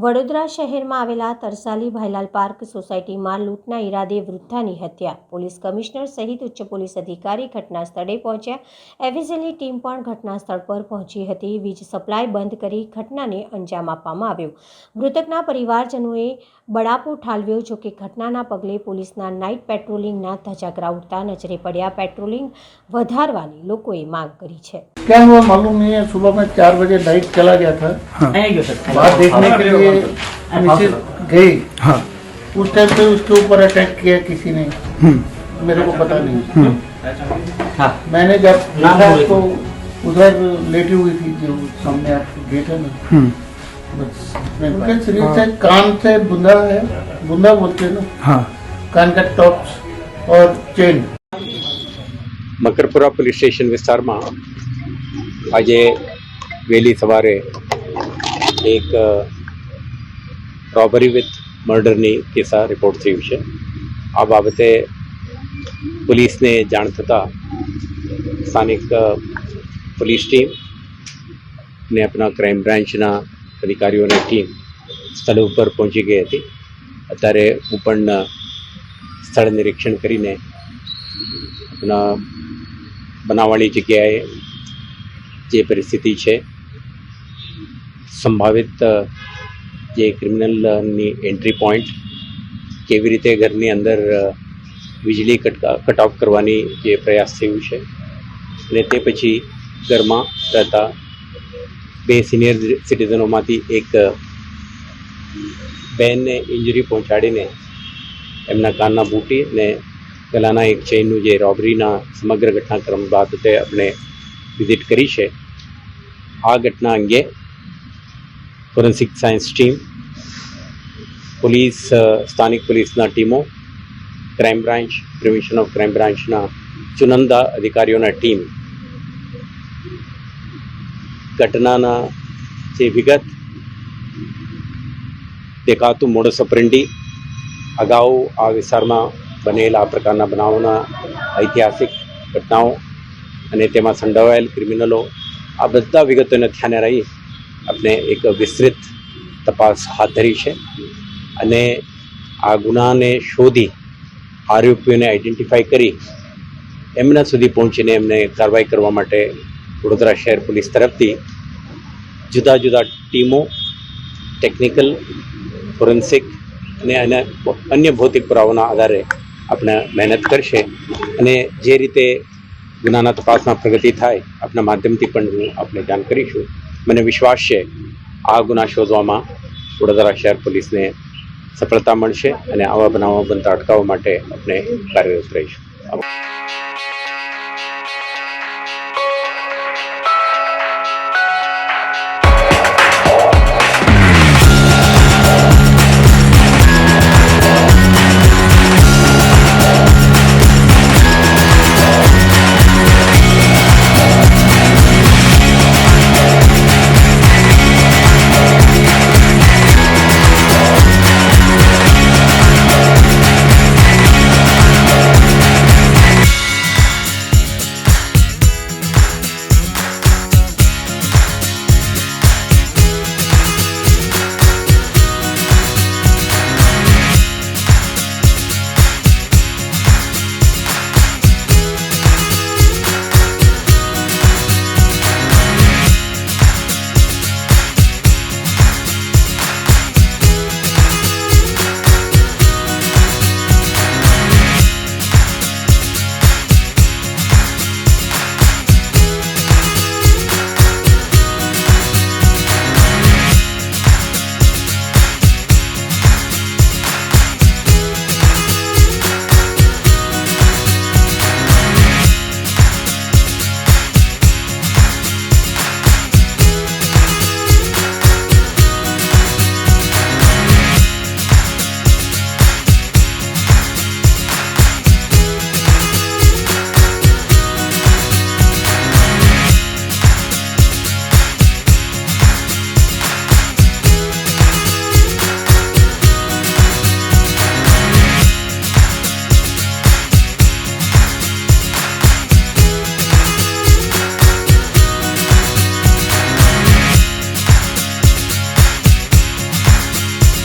વડોદરા શહેરમાં આવેલા તરસાલી ભાઈલાલ પાર્ક સોસાયટીમાં લૂંટના ઈરાદે વૃદ્ધાની હત્યા. પોલીસ કમિશનર સહિત ઉચ્ચ પોલીસ અધિકારી ઘટના સ્થળે પહોંચ્યા. એફએસએલની ટીમ પણ ઘટના સ્થળ પર પહોંચી હતી. વીજ સપ્લાય બંધ કરી ઘટનાને અંજામ આપવામાં આવ્યો. મૃતકના પરિવારજનોએ બળાપો ઠાલવ્યો. જોકે ઘટનાના પગલે પોલીસના નાઇટ પેટ્રોલિંગના ધજાગરા ઉડતા નજરે પડ્યા. पेट्रोलिंग વધારવાની લોકોએ માંગ કરી છે. क्या हुआ मालूम नहीं है। सुबह में 4 बजे लाइट चला गया था। बाहर देखने के लिए मिसेज गई। उस टाइम पे उसके ऊपर अटैक किया किसी ने, मेरे को पता नहीं। मैंने जब देखा तो उधर लेटी हुई थी जो सामने आपके गेट है ना, बस उनके शरीर से कान से बुंदा है, बुंदा बोलते हैं ना, कान का टॉप्स और चेन। મકરપુરા પોલીસ સ્ટેશન વિસ્તારમાં આજે વહેલી સવારે એક રોબરી વિથ મર્ડરની કિસ્સા રિપોર્ટ થયું છે. આ બાબતે પોલીસને જાણ થતાં સ્થાનિક પોલીસ ટીમ ને આપણા ક્રાઇમ બ્રાન્ચના અધિકારીઓની ટીમ સ્થળ ઉપર પહોંચી ગઈ હતી. અત્યારે હું પણ સ્થળ નિરીક્ષણ કરીને આપણા બનાવવાળી જગ્યાએ જે પરિસ્થિતિ છે, સંભવિત જે ક્રિમિનલની એન્ટ્રી પોઈન્ટ, કેવી રીતે ઘરની અંદર વીજળી કટ ઓફ કરવાની જે પ્રયાસ થયું છે, અને તે પછી ઘરમાં રહેતા 2 સિનિયર સિટીઝનોમાંથી એક બહેનને ઇન્જરી પહોંચાડીને એમના કાનના બૂટી અને ગલાના એક ચેઇનનું જે રોબરીના સમગ્ર ઘટનાક્રમ બાબતે આપણે વિઝિટ કરી છે. આ ઘટના અંગે ફોરેન્સિક સાયન્સ ટીમ, પોલીસ, સ્થાનિક પોલીસના ટીમો, crime branch, prevention of crime બ્રાન્ચના ચુનંદા અધિકારીઓના ટીમ ઘટનાના જે વિગત, દેખાતું મોડસ ઓપરેન્ડી, અગાઉ આ વિસ્તારમાં બનેલા આ પ્રકારના બનાવોના ઐતિહાસિક ઘટનાઓ અને તેમાં સંડોવાયેલ ક્રિમિનલો, આ બધા વિગતોને ધ્યાને રહી આપણે એક વિસ્તૃત તપાસ હાથ ધરી છે. અને આ ગુનાને શોધી આરોપીઓને આઈડેન્ટિફાઈ કરી એમના સુધી પહોંચીને એમને કાર્યવાહી કરવા માટે વડોદરા શહેર પોલીસ તરફથી જુદા જુદા ટીમો ટેકનિકલ, ફોરેન્સિક અને અન્ય ભૌતિક પુરાવાના આધારે આપણે મહેનત કરશે. અને જે રીતે ગુનાના તપાસમાં પ્રગતિ થાય આપણા માધ્યમથી પણ હું આપણે જાણ કરીશું. મને વિશ્વાસ છે આ ગુના શોધવામાં વડોદરા શહેર પોલીસને સફળતા મળશે અને આવા બનાવો બનતા અટકાવવા માટે આપણે કાર્યરત રહીશું.